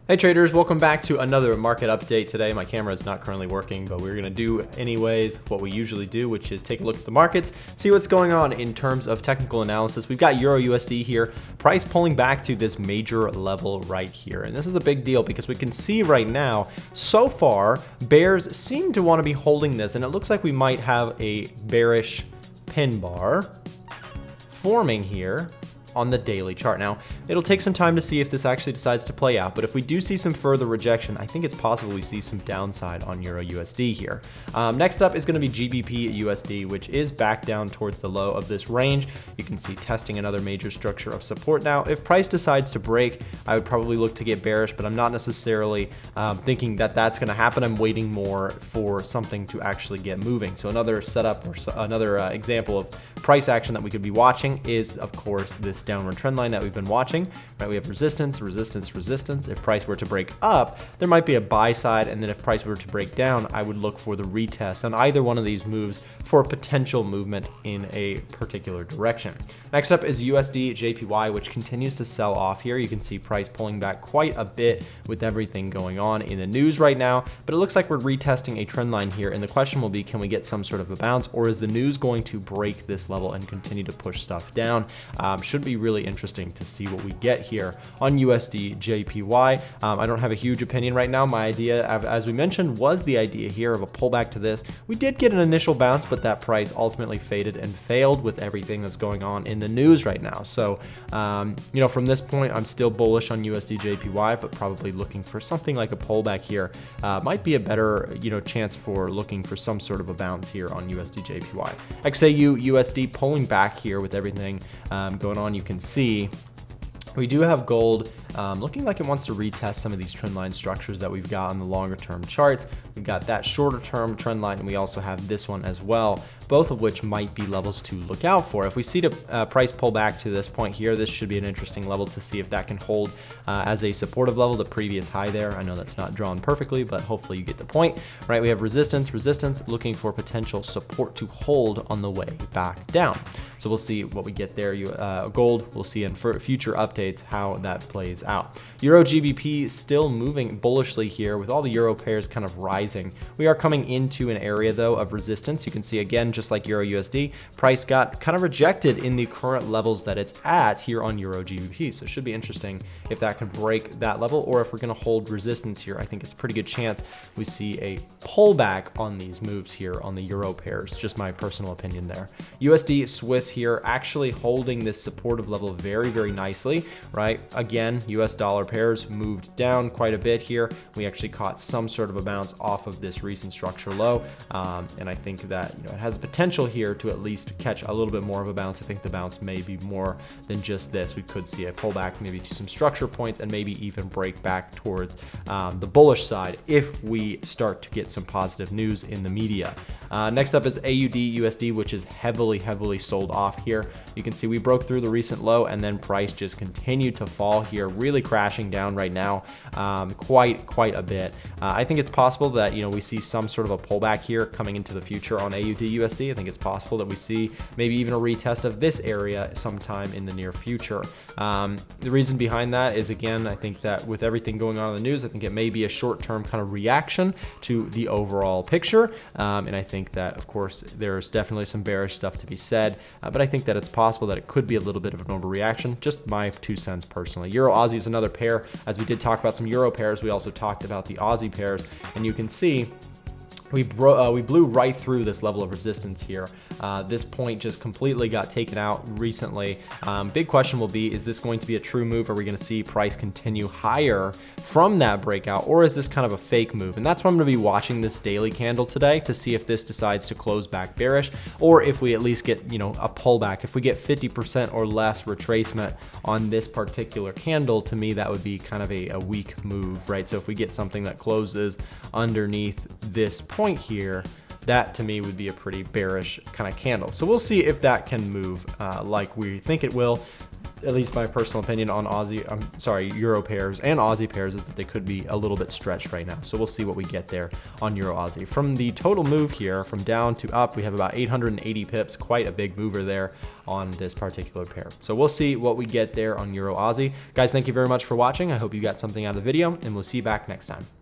Hey traders, welcome back to another market update today. My camera is not currently working, but we're going to do anyways what we usually do, which is take a look at the markets, see what's going on in terms of technical analysis. We've got Euro USD here, price pulling back to this major level right here. And this is a big deal because we can see right now, so far, bears seem to want to be holding this, and it looks like we might have a bearish pin bar forming here on the daily chart. Now, it'll take some time to see if this actually decides to play out, but if we do see some further rejection, I think it's possible we see some downside on Euro USD here. Next up is going to be GBP USD, which is back down towards the low of this range. You can see testing another major structure of support now. If price decides to break, I would probably look to get bearish, but I'm not necessarily thinking that that's going to happen. I'm waiting more for something to actually get moving. So another setup or another example of price action that we could be watching is, of course, this downward trend line that we've been watching, right? We have resistance, resistance, resistance. If price were to break up, there might be a buy side, and then if price were to break down, I would look for the retest on either one of these moves for potential movement in a particular direction. Next up is USD JPY, which continues to sell off here. You can see price pulling back quite a bit with everything going on in the news right now, but it looks like we're retesting a trend line here, and the question will be, can we get some sort of a bounce, or is the news going to break this level and continue to push stuff down? Should be really interesting to see what we get here on USD JPY. I don't have a huge opinion right now. My idea, as we mentioned, was the idea here of a pullback to this. We did get an initial bounce, but that price ultimately faded and failed with everything that's going on in the news right now. So, from this point, I'm still bullish on USD JPY, but probably looking for something like a pullback here. Might be a better, chance for looking for some sort of a bounce here on USD JPY. XAU USD pulling back here with everything going on. You can see we do have gold looking like it wants to retest some of these trend line structures that we've got on the longer term charts. We've got that shorter term trend line, and we also have this one as well, both of which might be levels to look out for. If we see the price pull back to this point here, this should be an interesting level to see if that can hold as a supportive level, the previous high there. I know that's not drawn perfectly, but hopefully you get the point, right? We have resistance, resistance, looking for potential support to hold on the way back down. So we'll see what we get there. Gold, we'll see in future updates how that plays out. Euro GBP still moving bullishly here with all the euro pairs kind of rising. We are coming into an area though of resistance. You can see again, just like Euro USD, price got kind of rejected in the current levels that it's at here on Euro GBP. So it should be interesting if that can break that level, or if we're going to hold resistance here. I think it's a pretty good chance we see a pullback on these moves here on the euro pairs. Just my personal opinion there. USD Swiss here actually holding this supportive level very, very nicely, right? Again, US dollar pairs moved down quite a bit here. We actually caught some sort of a bounce off of this recent structure low, and I think that it has potential here to at least catch a little bit more of a bounce. I think the bounce may be more than just this. We could see a pullback maybe to some structure points, and maybe even break back towards the bullish side if we start to get some positive news in the media. Next up is AUD USD, which is heavily sold off here. You can see we broke through the recent low, and then price just continued to fall here, really crashing down right now quite a bit. I think it's possible that we see some sort of a pullback here coming into the future on AUD USD. I think it's possible that we see maybe even a retest of this area sometime in the near future. The reason behind that is, again, I think that with everything going on in the news, I think it may be a short-term kind of reaction to the overall picture, and I think that, of course, there's definitely some bearish stuff to be said, but I think that it's possible that it could be a little bit of an overreaction. Just my 2 cents personally. Euro Aussie is another pair. As we did talk about some euro pairs, we also talked about the Aussie pairs, and you can see we blew right through this level of resistance here. This point just completely got taken out recently. Big question will be, is this going to be a true move? Are we going to see price continue higher from that breakout, or is this kind of a fake move? And that's why I'm going to be watching this daily candle today to see if this decides to close back bearish, or if we at least get a pullback. If we get 50% or less retracement on this particular candle, to me that would be kind of a weak move, right? So if we get something that closes underneath this point here, that to me would be a pretty bearish kind of candle. So we'll see if that can move like we think it will. at least my personal opinion on Euro pairs and Aussie pairs is that they could be a little bit stretched right now. So we'll see what we get there on Euro Aussie. From the total move here, from down to up, we have about 880 pips, quite a big mover there on this particular pair. So we'll see what we get there on Euro Aussie. Guys, thank you very much for watching. I hope you got something out of the video, and we'll see you back next time.